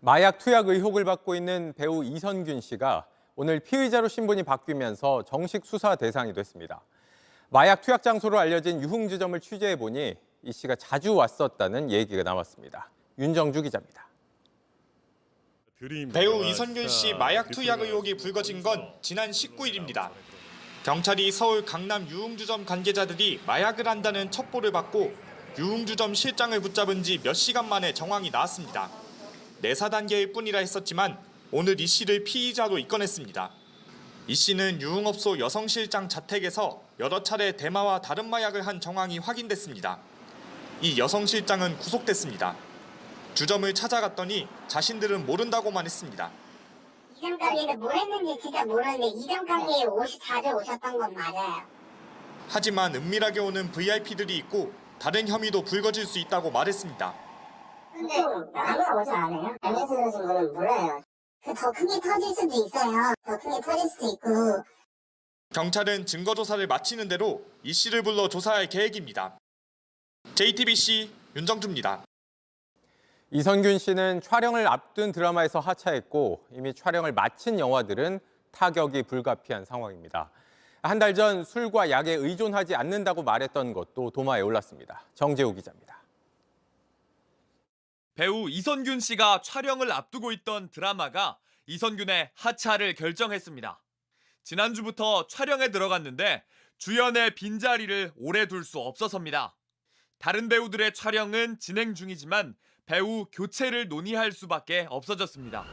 마약 투약 의혹을 받고 있는 배우 이선균 씨가 오늘 피의자로 신분이 바뀌면서 정식 수사 대상이 됐습니다. 마약 투약 장소로 알려진 유흥주점을 취재해보니 이 씨가 자주 왔었다는 얘기가 나왔습니다. 윤정주 기자입니다. 배우 이선균 씨 마약 투약 의혹이 불거진 건 지난 19일입니다. 경찰이 서울 강남 유흥주점 관계자들이 마약을 한다는 첩보를 받고 유흥주점 실장을 붙잡은 지 몇 시간 만에 정황이 나왔습니다. 내사 단계일 뿐이라 했었지만 오늘 이 씨를 피의자로 입건했습니다. 이 씨는 유흥업소 여성 실장 자택에서 여러 차례 대마와 다른 마약을 한 정황이 확인됐습니다. 이 여성 실장은 구속됐습니다. 주점을 찾아갔더니 자신들은 모른다고만 했습니다. 이전 가게에서 뭘 했는지 진짜 모르는데 이전 가게에 자주 오셨던 건 맞아요. 하지만 은밀하게 오는 VIP들이 있고 다른 혐의도 불거질 수 있다고 말했습니다. 근데 아무나 오지 않아요? MS에서 오신 분은 몰라요. 더 크게 터질 수도 있어요. 더 크게 터질 수도 있고. 경찰은 증거조사를 마치는 대로 이 씨를 불러 조사할 계획입니다. JTBC 윤정주입니다. 이선균 씨는 촬영을 앞둔 드라마에서 하차했고 이미 촬영을 마친 영화들은 타격이 불가피한 상황입니다. 한 달 전 술과 약에 의존하지 않는다고 말했던 것도 도마에 올랐습니다. 정재우 기자입니다. 배우 이선균 씨가 촬영을 앞두고 있던 드라마가 이선균의 하차를 결정했습니다. 지난주부터 촬영에 들어갔는데 주연의 빈자리를 오래 둘 수 없어서입니다. 다른 배우들의 촬영은 진행 중이지만 배우 교체를 논의할 수밖에 없어졌습니다.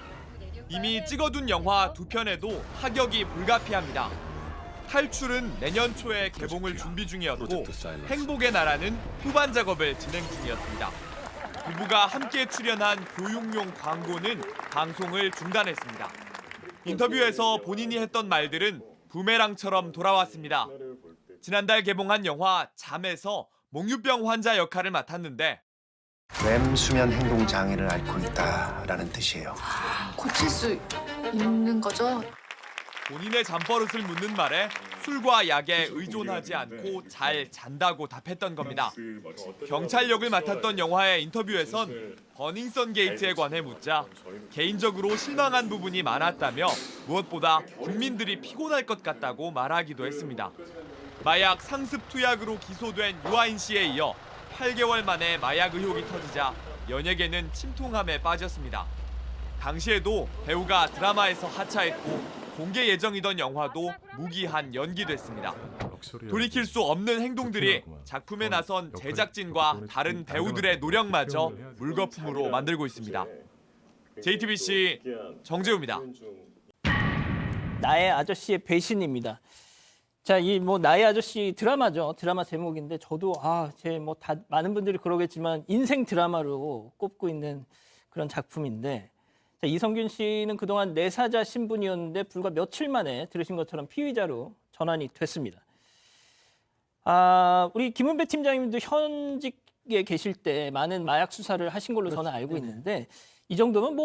이미 찍어둔 영화 2편에도 타격이 불가피합니다. 탈출은 내년 초에 개봉을 준비 중이었고 행복의 나라는 후반 작업을 진행 중이었습니다. 부부가 함께 출연한 교육용 광고는 방송을 중단했습니다. 인터뷰에서 본인이 했던 말들은 부메랑처럼 돌아왔습니다. 지난달 개봉한 영화 잠에서 몽유병 환자 역할을 맡았는데 렘 수면 행동 장애를 앓고 있다라는 뜻이에요. 고칠 수 있는 거죠? 본인의 잠버릇을 묻는 말에 술과 약에 의존하지 않고 잘 잔다고 답했던 겁니다. 경찰 역을 맡았던 영화의 인터뷰에선 버닝썬 게이트에 관해 묻자 개인적으로 실망한 부분이 많았다며 무엇보다 국민들이 피곤할 것 같다고 말하기도 했습니다. 마약 상습 투약으로 기소된 유아인 씨에 이어 8개월 만에 마약 의혹이 터지자 연예계는 침통함에 빠졌습니다. 당시에도 배우가 드라마에서 하차했고 공개 예정이던 영화도 무기한 연기됐습니다. 돌이킬 수 없는 행동들이 작품에 나선 제작진과 다른 배우들의 노력마저 물거품으로 만들고 있습니다. JTBC 정재우입니다. 나의 아저씨의 배신입니다. 자, 이 나의 아저씨 드라마죠. 드라마 제목인데 저도 많은 분들이 그러겠지만 인생 드라마로 꼽고 있는 그런 작품인데 자, 이선균 씨는 그동안 내사자 신분이었는데 불과 며칠 만에 들으신 것처럼 피의자로 전환이 됐습니다. 우리 김은배 팀장님도 현직에 계실 때 많은 마약 수사를 하신 걸로 저는 알고 있는데 이 정도면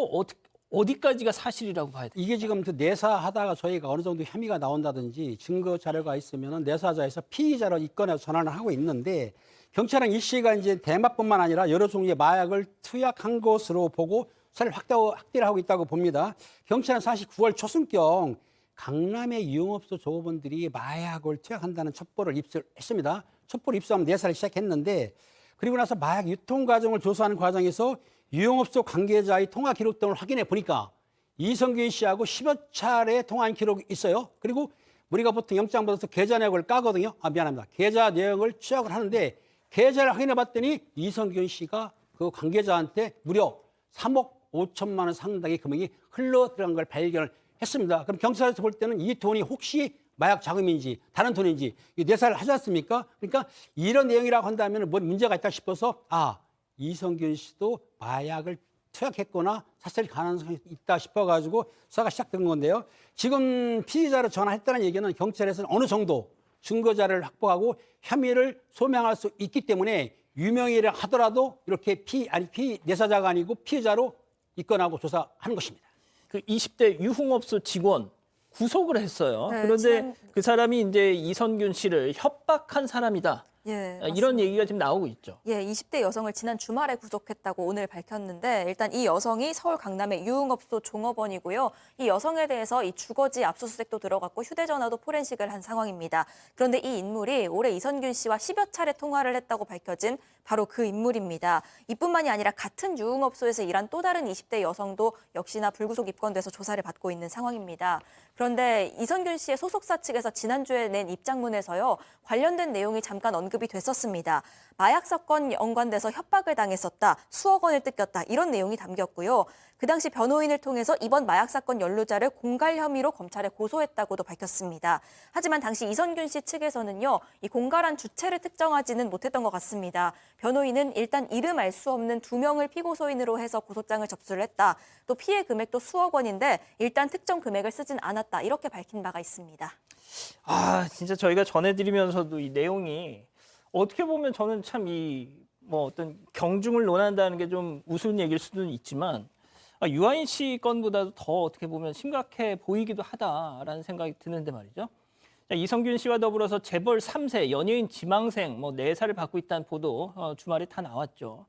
어디까지가 사실이라고 봐야 돼요? 이게 지금 내사하다가 저희가 어느 정도 혐의가 나온다든지 증거 자료가 있으면 내사자에서 피의자로 입건해서 전환을 하고 있는데 경찰은 이 씨가 이제 대마뿐만 아니라 여러 종류의 마약을 투약한 것으로 보고 수사를 확대를 하고 있다고 봅니다. 경찰은 사실 9월 초순경 강남의 유흥업소 조업원들이 마약을 투약한다는 첩보를 입수했습니다. 첩보를 입수하면 내사를 시작했는데 그리고 나서 마약 유통 과정을 조사하는 과정에서 유흥업소 관계자의 통화 기록 등을 확인해 보니까 이선균 씨하고 10여 차례 통화한 기록이 있어요. 그리고 우리가 보통 영장 받아서 계좌 내역을 까거든요. 미안합니다. 계좌 내역을 추적을 하는데 계좌를 확인해 봤더니 이선균 씨가 그 관계자한테 무려 3억 5천만 원 상당의 금액이 흘러 들어간 걸 발견을 했습니다. 그럼 경찰에서 볼 때는 이 돈이 혹시 마약 자금인지 다른 돈인지 내사를 하지 않습니까? 그러니까 이런 내용이라고 한다면 뭐 문제가 있다 싶어서 이선균 씨도 마약을 투약했거나 사실 가능성이 있다 싶어가지고 수사가 시작된 건데요. 지금 피의자로 전환했다는 얘기는 경찰에서는 어느 정도 증거 자료를 확보하고 혐의를 소명할 수 있기 때문에 유명인이라 하더라도 이렇게 내사자가 아니고 피의자로 입건하고 조사하는 것입니다. 그 20대 유흥업소 직원 구속을 했어요. 네, 그런데 그 사람이 이제 이선균 씨를 협박한 사람이다. 예, 이런 얘기가 지금 나오고 있죠. 예, 20대 여성을 지난 주말에 구속했다고 오늘 밝혔는데 일단 이 여성이 서울 강남의 유흥업소 종업원이고요. 이 여성에 대해서 이 주거지 압수수색도 들어갔고 휴대전화도 포렌식을 한 상황입니다. 그런데 이 인물이 올해 이선균 씨와 10여 차례 통화를 했다고 밝혀진 바로 그 인물입니다. 이뿐만이 아니라 같은 유흥업소에서 일한 또 다른 20대 여성도 역시나 불구속 입건돼서 조사를 받고 있는 상황입니다. 그런데 이선균 씨의 소속사 측에서 지난주에 낸 입장문에서요. 관련된 내용이 잠깐 언급이 됐었습니다. 마약 사건 연관돼서 협박을 당했었다, 수억 원을 뜯겼다 이런 내용이 담겼고요. 그 당시 변호인을 통해서 이번 마약 사건 연루자를 공갈 혐의로 검찰에 고소했다고도 밝혔습니다. 하지만 당시 이선균 씨 측에서는요, 이 공갈한 주체를 특정하지는 못했던 것 같습니다. 변호인은 일단 이름 알 수 없는 2명을 피고소인으로 해서 고소장을 접수를 했다. 또 피해 금액도 수억 원인데 일단 특정 금액을 쓰진 않았다. 이렇게 밝힌 바가 있습니다. 아, 진짜 저희가 전해드리면서도 이 내용이 어떻게 보면 저는 참 이 뭐 어떤 경중을 논한다는 게 좀 우스운 얘기일 수는 있지만 유아인 씨 건보다도 더 어떻게 보면 심각해 보이기도 하다라는 생각이 드는데 말이죠. 자, 이선균 씨와 더불어서 재벌 3세, 연예인 지망생 뭐 4살을 받고 있다는 보도 주말에 다 나왔죠.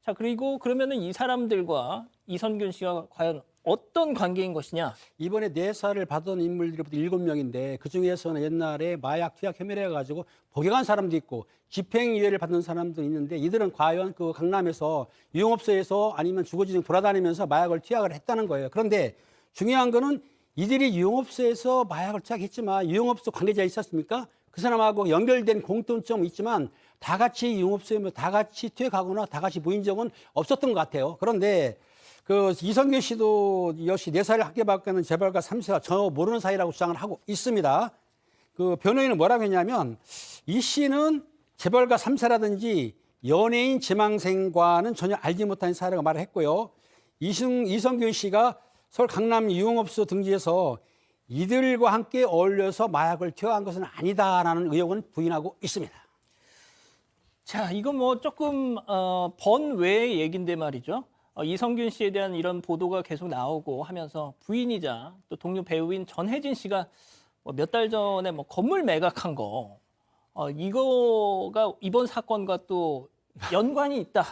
자, 그리고 그러면은 이 사람들과 이선균 씨가 과연 어떤 관계인 것이냐? 이번에 4살을 받은 인물들이 7명인데 그중에서는 옛날에 마약 투약 혐의를 해가지고 복역한 사람도 있고 집행유예를 받는 사람도 있는데 이들은 과연 그 강남에서 유흥업소에서 아니면 주거지 등 돌아다니면서 마약을 투약을 했다는 거예요. 그런데 중요한 거는 이들이 유흥업소에서 마약을 투약했지만 유흥업소 관계자 있었습니까? 그 사람하고 연결된 공통점은 있지만 다 같이 유흥업소에 다 같이 투약하거나 다 같이 모인 적은 없었던 것 같아요. 그런데 그 이선균 씨도 역시 4살을 학교 밖에는 재벌가 3세와 전혀 모르는 사이라고 주장을 하고 있습니다. 그 변호인은 뭐라고 했냐면 이 씨는 재벌가 3세라든지 연예인 지망생과는 전혀 알지 못하는 사이라고 말을 했고요. 이선균 씨가 서울 강남 유흥업소 등지에서 이들과 함께 어울려서 마약을 투여한 것은 아니다라는 의혹은 부인하고 있습니다. 자, 이건 뭐 조금 번외의 얘기인데 말이죠. 이선균 씨에 대한 이런 보도가 계속 나오고 하면서 부인이자 또 동료 배우인 전혜진 씨가 몇 달 전에 뭐 건물 매각한 거 이거가 이번 사건과 또 연관이 있다.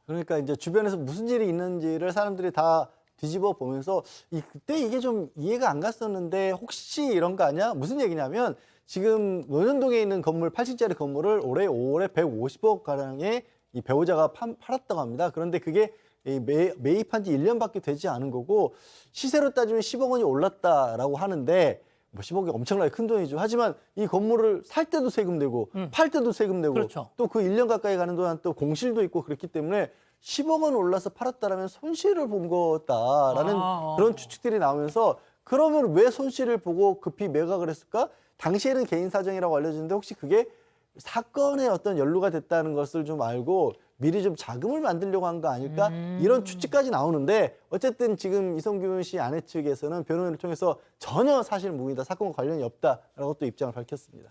그러니까 이제 주변에서 무슨 일이 있는지를 사람들이 다 뒤집어 보면서 그때 이게 좀 이해가 안 갔었는데 혹시 이런 거 아니야? 무슨 얘기냐면 지금 논현동에 있는 건물 8층짜리 건물을 올해 5월에 150억 가량의 이 배우자가 팔았다고 합니다. 그런데 그게 매입한 지 1년밖에 되지 않은 거고 시세로 따지면 10억 원이 올랐다라고 하는데 뭐 10억이 엄청나게 큰 돈이죠. 하지만 이 건물을 살 때도 세금 내고 팔 때도 세금 내고 그렇죠. 또 그 1년 가까이 가는 동안 또 공실도 있고 그렇기 때문에 10억 원 올라서 팔았다라면 손실을 본 거다라는 그런 추측들이 나오면서 그러면 왜 손실을 보고 급히 매각을 했을까? 당시에는 개인 사정이라고 알려졌는데 혹시 그게 사건에 어떤 연루가 됐다는 것을 좀 알고 미리 좀 자금을 만들려고 한 거 아닐까? 이런 추측까지 나오는데 어쨌든 지금 이선균 씨 아내 측에서는 변호인을 통해서 전혀 사실 무근이다, 사건과 관련이 없다라고 또 입장을 밝혔습니다.